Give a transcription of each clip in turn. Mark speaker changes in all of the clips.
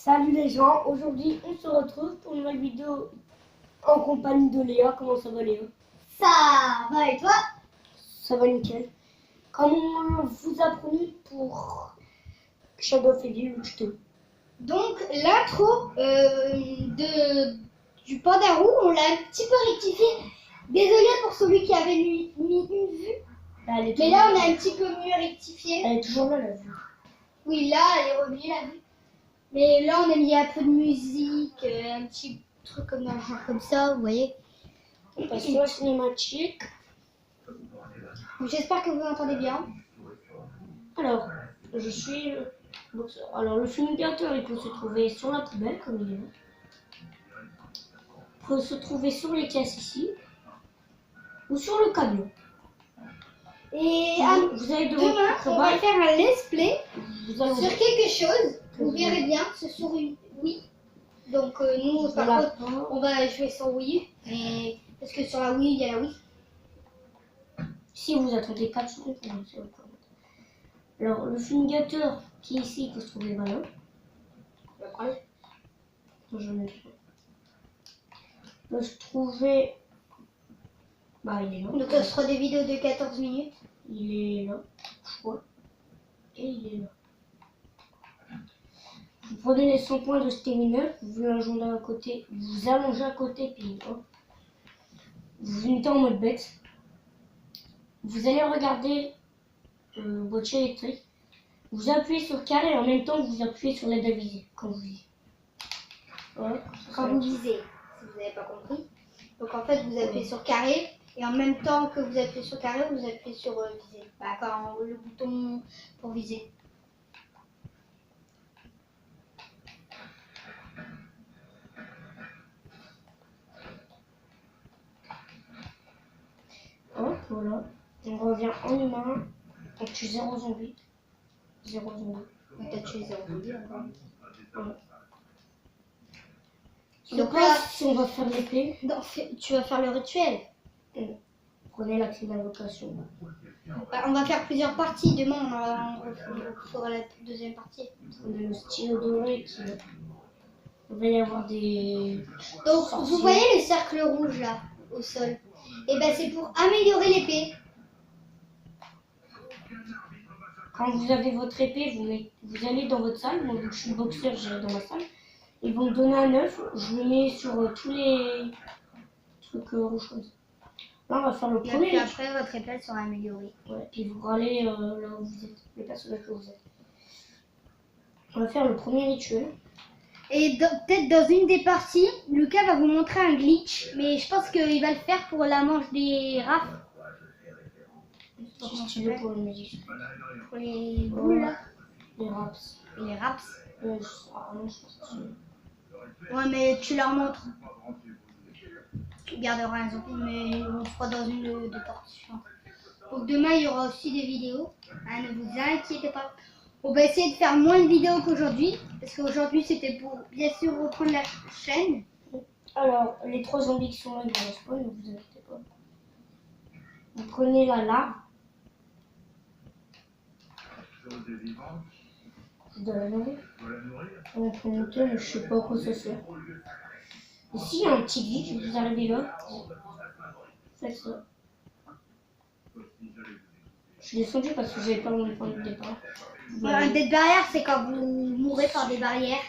Speaker 1: Salut les gens, aujourd'hui on se retrouve pour une nouvelle vidéo en compagnie de Léa. Comment ça va Léa?
Speaker 2: Ça va et toi?
Speaker 1: Ça va nickel. Comme on vous a promis pour Shadow of Evil, je te...
Speaker 2: Donc l'intro du Pandarou, on l'a un petit peu rectifié. Désolé pour celui qui avait mis une vue. Mais là on a un petit peu mieux rectifié.
Speaker 1: Elle est toujours là la vue.
Speaker 2: Oui, là elle est revenue la vue. Mais là on a mis un peu de musique, un petit truc comme dans le genre comme ça, vous voyez.
Speaker 1: On passe sur la cinématique.
Speaker 2: J'espère que vous entendez bien.
Speaker 1: Alors, je suis... Alors le fumigateur il peut se trouver sur la poubelle comme il est là. Il peut se trouver sur les caisses ici. Ou sur le camion.
Speaker 2: Et
Speaker 1: vous allez
Speaker 2: demain, on va faire un let's play sur quelque chose. Vous verrez bien, c'est sur une Wii. Donc nous, par contre, on va jouer sur Wii. Mais parce que sur la Wii, il y a la Wii.
Speaker 1: Si vous attendez 4 secondes, c'est votre problème. Alors, le fumigateur qui est ici peut se trouver là.
Speaker 2: Après,
Speaker 1: J'en ai besoin. Peut se trouver. Bah, il est là.
Speaker 2: donc ce sera des vidéos de 14 minutes.
Speaker 1: Il est là, je crois. Et il est là. Vous prenez les 100 points de stamina, vous allongez à côté, puis hop. Vous mettez en mode bête. Vous allez regarder votre chaîne électrique. Vous appuyez sur carré et en même temps vous appuyez sur l'aide à viser quand vous visez. Voilà.
Speaker 2: Quand vous visez, si vous n'avez pas compris. Donc en fait, vous appuyez sur carré. Et en même temps que vous appuyez sur carré, vous appuyez sur viser. Bah, quand le bouton pour viser.
Speaker 1: Hop, voilà. On revient en humain. On tue 0 zombie. 0 zombie.
Speaker 2: T'as tué 0 zombie encore.
Speaker 1: Voilà.
Speaker 2: Donc
Speaker 1: là,
Speaker 2: là,
Speaker 1: si on va faire l'épée,
Speaker 2: tu vas faire le rituel.
Speaker 1: prenez la clé d'invocation.
Speaker 2: Bah, on va faire plusieurs parties. Demain, on fera la deuxième partie.
Speaker 1: Prenez le stylo doré qui... Il va y avoir des...
Speaker 2: Donc,
Speaker 1: sorciers.
Speaker 2: vous voyez le cercle rouge là, au sol? Et ben c'est pour améliorer l'épée.
Speaker 1: Quand vous avez votre épée, vous allez dans votre salle. Moi, vu que je suis boxeur, j'irai dans ma salle. Ils vont me donner un œuf. Je le mets sur tous les trucs rouges comme ça. Là, on va faire le
Speaker 2: Et
Speaker 1: premier.
Speaker 2: puis après, votre épée sera améliorée.
Speaker 1: Ouais, puis vous râlez là où vous êtes, les personnages que vous êtes. On va faire le premier rituel.
Speaker 2: Et peut-être dans une des parties, Lucas va vous montrer un glitch. Mais je pense qu'il va le faire pour la manche des rafles.
Speaker 1: C'est stylé pour le musique.
Speaker 2: Pour les boules là.
Speaker 1: Les raps.
Speaker 2: Et les raps.
Speaker 1: Non, je pense que
Speaker 2: Ouais, mais tu leur montres. Tu garderas un zombie, mais on fera dans une de parties. Donc demain, il y aura aussi des vidéos. Hein, ne vous inquiétez pas. On va essayer de faire moins de vidéos qu'aujourd'hui. Parce qu'aujourd'hui, c'était pour bien sûr reprendre la chaîne.
Speaker 1: Alors, les 3 zombies qui sont là, ils vont respawn, ne vous inquiétez pas. Vous prenez la larve. Je dois la nourrir. On peut monter, mais je sais pas à quoi ça sert. Ici, il y a un petit glitch, vous arrivez là. Faites ça. Je suis descendu parce que j'avais pas mon point de départ.
Speaker 2: Un dead barrière, c'est quand vous mourrez par des barrières.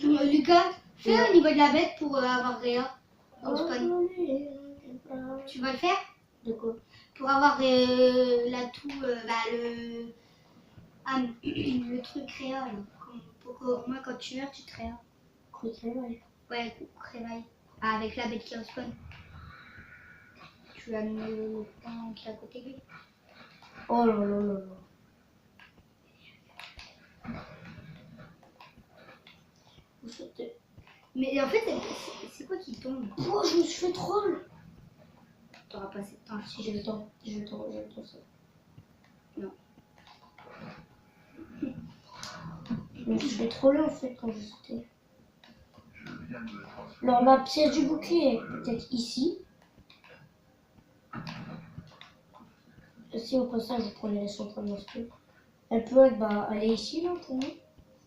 Speaker 2: Lucas, fais au niveau de la bête pour avoir Réa. Tu vas le faire?
Speaker 1: De quoi?
Speaker 2: Pour avoir l'atout, le truc Réa. Pour qu'au moins quand tu meurs, tu te réa.
Speaker 1: Quick revive.
Speaker 2: Ouais, réveil. Ah, avec la bête qui respawn. Tu vas amener le point qui est à côté de lui.
Speaker 1: Oh là là là là. Vous sautez.
Speaker 2: Mais en fait, c'est quoi qui tombe?
Speaker 1: Oh, je me suis fait troll.
Speaker 2: T'auras pas assez de temps.
Speaker 1: Si j'ai le temps, j'ai le temps ça.
Speaker 2: Non.
Speaker 1: Je me suis fait troller en fait quand je sautais. Alors la pièce du bouclier est peut-être ici. Si au passage vous prenez les 100 points de truc. Elle peut être, elle est ici là pour moi.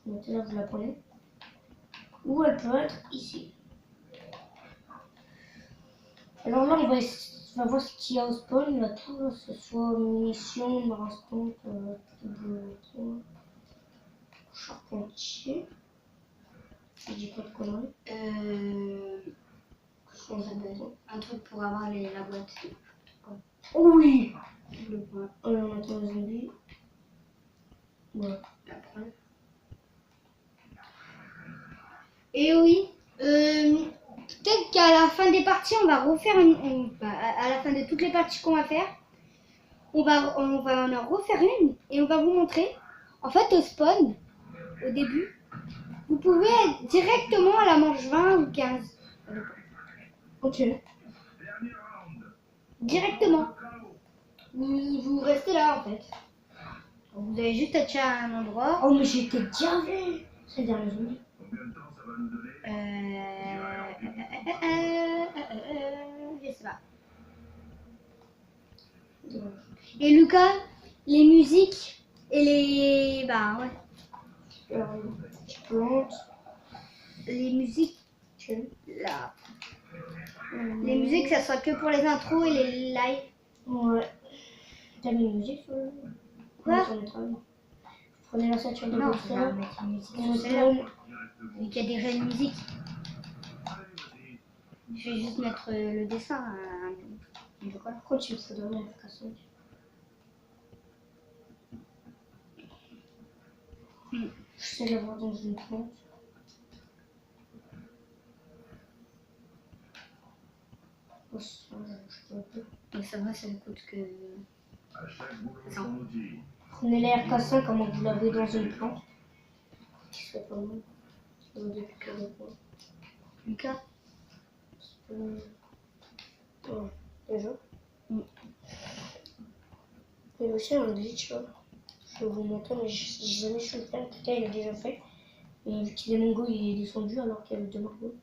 Speaker 1: Non. mettez là, vous la prenez. Ou elle peut être ici. Alors là, on va voir ce qu'il y a au spawn. Là, tout, là, que ce soit munitions, marastante, charpentier. Je dis pas de conneries.
Speaker 2: Comment ça s'appelle? Un truc pour avoir la boîte.
Speaker 1: Oh oui!
Speaker 2: Le point.
Speaker 1: Alors, on attend les zombies. Ouais.
Speaker 2: Après. Et oui, peut-être qu'à la fin des parties, on va refaire à la fin de toutes les parties qu'on va faire, on va en refaire une et on va vous montrer. En fait, au spawn, au début, vous pouvez être directement à la manche 20 ou 15.
Speaker 1: Ok.
Speaker 2: Directement. Vous restez là en fait. Vous avez juste à tirer à un endroit.
Speaker 1: Oh, mais j'étais gavé! C'est dernier zombie.
Speaker 2: Je sais pas. Et Lucas, les musiques et les... Bah ouais.
Speaker 1: Alors, je plante.
Speaker 2: Les musiques,
Speaker 1: Ok.
Speaker 2: là. Les musiques, ça sera que pour les intros et les lives.
Speaker 1: Ouais. T'as mis une musique sur le...
Speaker 2: Quoi?
Speaker 1: Sur le travail. Prenez la ceinture de
Speaker 2: Non, on
Speaker 1: boxeur.
Speaker 2: va mettre une musique
Speaker 1: On
Speaker 2: sur celle-là.
Speaker 1: retourne.
Speaker 2: Vu qu'il y a déjà une musique. Je vais juste mettre le dessin.
Speaker 1: Pourquoi tu me fais donner la FK5? Je sais l'avoir dans une plante. Oh, ça, je peux un peu.
Speaker 2: Mais ça va, ça ne coûte que... Non.
Speaker 1: Prenez la RK5 comme vous l'avez dans une plante. Qui serait pas mal. Depuis le point.
Speaker 2: Lucas.
Speaker 1: Ouais, déjà. Il y a aussi un glitch là. Je vais vous montrer, mais je n'ai jamais su le faire. Quelqu'un il a déjà fait. Et vu qu'il est mongo, il est descendu alors qu'il y avait deux margots.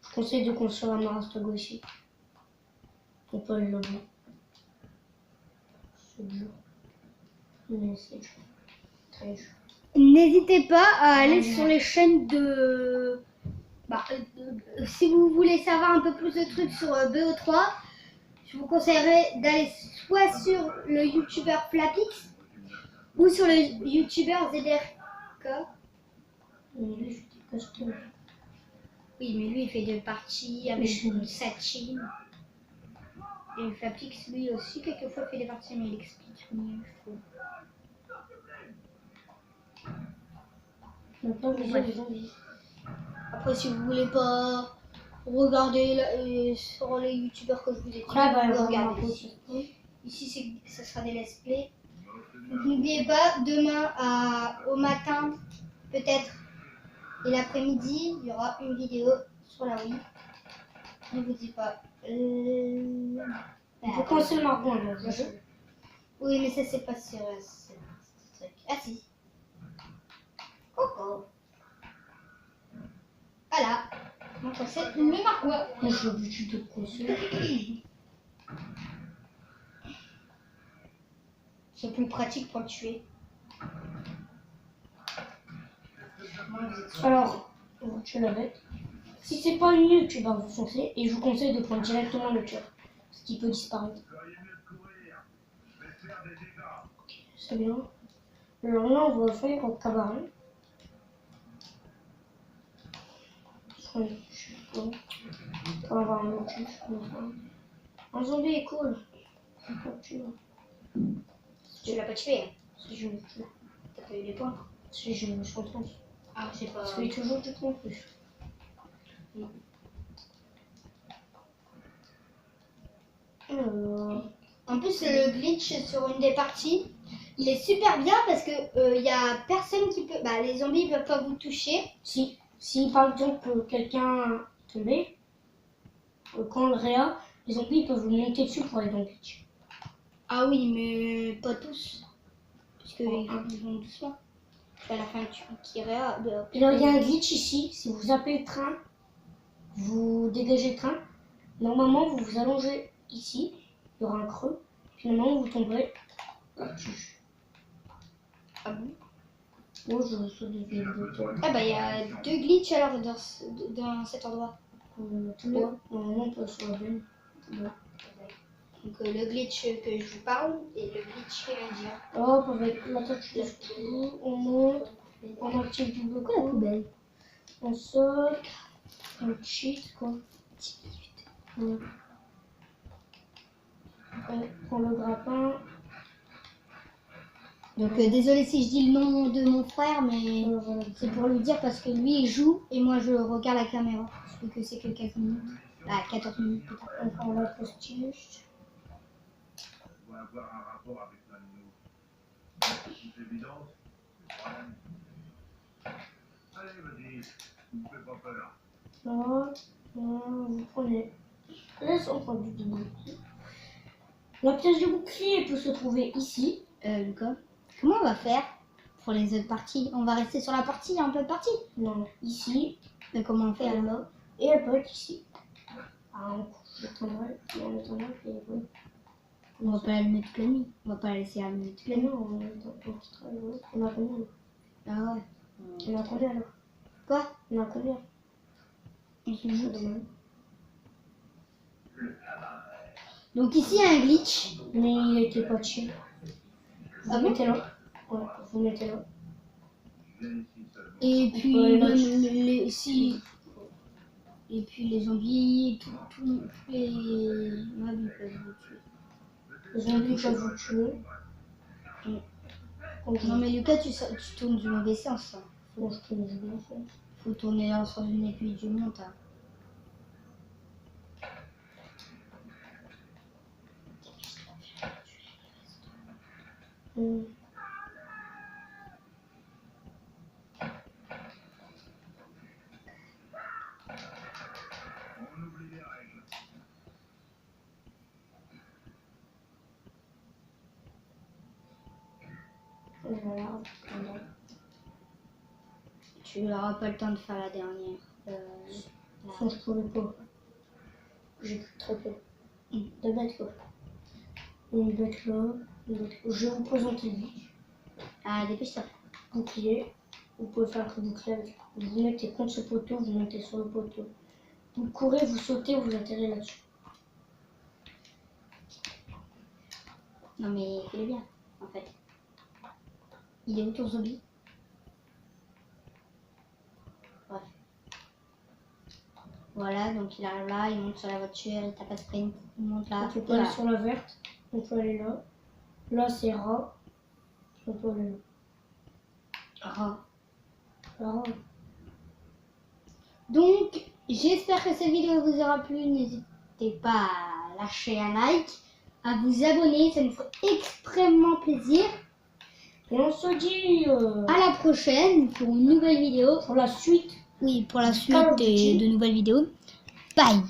Speaker 1: Je conseille de construire un marastogo ici. On peut le lever. C'est dur. Mais c'est dur. Très dur.
Speaker 2: N'hésitez pas à aller sur les chaînes de... si vous voulez savoir un peu plus de trucs sur BO3, je vous conseillerais d'aller soit sur le youtubeur Flapix ou sur le youtubeur ZRK.
Speaker 1: Mais lui, je dis que je te...
Speaker 2: Oui, mais lui, il fait des parties avec sa team. Et Flapix, lui aussi, quelquefois, fait des parties, mais il explique mieux, je trouve.
Speaker 1: Maintenant, vous avez des zombies.
Speaker 2: Après, si vous voulez pas regarder sur les youtubeurs que je vous ai dit,
Speaker 1: Là, bah,
Speaker 2: vous
Speaker 1: on
Speaker 2: regardez
Speaker 1: va
Speaker 2: ici. Ici, ça sera des let's play. Donc, n'oubliez pas, demain au matin, peut-être, et l'après-midi, il y aura une vidéo sur la Wii. Ne vous dis pas.
Speaker 1: On peut commencer le margon là.
Speaker 2: Oui, mais ça, c'est pas sur ce truc. Ah, si. Coco. Voilà. Donc, c'est le marquois.
Speaker 1: Moi, j'ai l'habitude de conseiller.
Speaker 2: C'est plus pratique pour le tuer.
Speaker 1: Alors, on va tuer la bête. Si c'est pas une nuque, bah, vous foncez. Et je vous conseille de prendre directement le cœur. Ce qui peut disparaître. Ok, c'est bien. Alors là, on va faire au cabaret. On va avoir un motif. Un zombie est cool.
Speaker 2: Tu l'as pas tué.
Speaker 1: Si je me tue.
Speaker 2: T'as pas eu les points.
Speaker 1: Si je me chante.
Speaker 2: Ah, je sais pas.
Speaker 1: Parce qu'il est toujours du point plus.
Speaker 2: En plus, le glitch sur une des parties, il est super bien parce que y a personne qui peut. Bah, les zombies peuvent pas vous toucher.
Speaker 1: Si par exemple quelqu'un est tombé, quand le réa, les zombies peuvent vous monter dessus pour aller dans le glitch.
Speaker 2: Ah oui, mais pas tous. Parce qu'ils vont doucement. À la fin, qui réa.
Speaker 1: Et là, il y a un glitch ici. Si vous zappez le train, vous dégagez le train. Normalement, vous vous allongez ici. Il y aura un creux. Puis normalement, vous tomberez là-dessus.
Speaker 2: Ah bon?
Speaker 1: Moi, je saute depuis le temps.
Speaker 2: Ah bah il y a 2 glitches alors dans cet endroit.
Speaker 1: Normalement, on peut sur la veine. Ouais.
Speaker 2: Donc le glitch que je vous parle et le glitch indien.
Speaker 1: Hop, avec la touche de tout, on monte, on active du bloc.
Speaker 2: Pourquoi la poubelle?
Speaker 1: On saute, on cheat quoi.
Speaker 2: 10 minutes.
Speaker 1: Ouais. On prend le grappin.
Speaker 2: Donc désolé si je dis le nom de mon frère, mais
Speaker 1: Voilà.
Speaker 2: c'est pour lui dire parce que lui il joue et moi je regarde la caméra. Parce que c'est que 15 minutes. Ah 14 minutes peut-être.
Speaker 1: On prend la postiche.
Speaker 3: On va avoir un rapport avec l'un de nous. C'est évident. Allez, vas-y, ne me fais pas peur.
Speaker 1: Là, vous prenez. Laisse on prend du bouclier. La pièce du bouclier peut se trouver ici.
Speaker 2: Lucas, comment on va faire pour les autres parties? On va rester sur la partie, un peu de partie?
Speaker 1: Non, ici.
Speaker 2: Mais comment on fait alors?
Speaker 1: Là. Et elle peut être ici. Ah, on l'étendrait. On l'étendrait. Et oui.
Speaker 2: On va pas l'allumer toute la nuit. On va pas la laisser allumer toute la
Speaker 1: Mais
Speaker 2: nuit.
Speaker 1: non, on quittera. On a combien?
Speaker 2: Ah ouais.
Speaker 1: On a combien alors?
Speaker 2: Quoi?
Speaker 1: On a combien?
Speaker 2: On se joue.
Speaker 1: Demain.
Speaker 2: Donc ici il y a un glitch.
Speaker 1: Mais il était pas chill. Vous
Speaker 2: Ah bon?
Speaker 1: mettez là. Ouais, vous mettez là.
Speaker 2: Et
Speaker 1: Ouais,
Speaker 2: puis
Speaker 1: là,
Speaker 2: même
Speaker 1: tu-
Speaker 2: les si. Et puis les zombies, tous les mobs ils peuvent vous tuer.
Speaker 1: Les zombies peuvent vous tuer.
Speaker 2: Mm.
Speaker 1: Donc,
Speaker 2: Non mais Lucas tu tournes du mauvais sens. Hein.
Speaker 1: moi, je peux les bien faire.
Speaker 2: Faut tourner dans le sens d'une aiguille du monte. Hein.
Speaker 3: On oublie les règles.
Speaker 1: Voilà. Voilà.
Speaker 2: Tu n'auras pas le temps de faire la dernière.
Speaker 1: Enfin, je pourrais pas. J'ai plus très peu de bêtes là. Une bête là. Une bête là. Je vais vous présenter le
Speaker 2: Ah dépêche-toi.
Speaker 1: bouclier. Vous pouvez faire le bouclier avec. Vous mettez contre ce poteau, vous mettez sur le poteau. Vous courez, vous sautez, vous atterrez là-dessus.
Speaker 2: Non mais fais-le bien en fait. Il est où ton zombie? Bref. Voilà, donc il arrive là, il monte sur la voiture, il tape à sprint, il monte là.
Speaker 1: On peut aller sur la verte, on peut aller là. Là c'est rat. On peut aller là.
Speaker 2: Ah.
Speaker 1: Là.
Speaker 2: Donc, j'espère que cette vidéo vous aura plu. N'hésitez pas à lâcher un like, à vous abonner, ça nous fait extrêmement plaisir.
Speaker 1: Et on se dit
Speaker 2: À la prochaine pour une nouvelle vidéo.
Speaker 1: pour la suite.
Speaker 2: Oui, pour la suite
Speaker 1: Call of Duty.
Speaker 2: de nouvelles vidéos. Bye!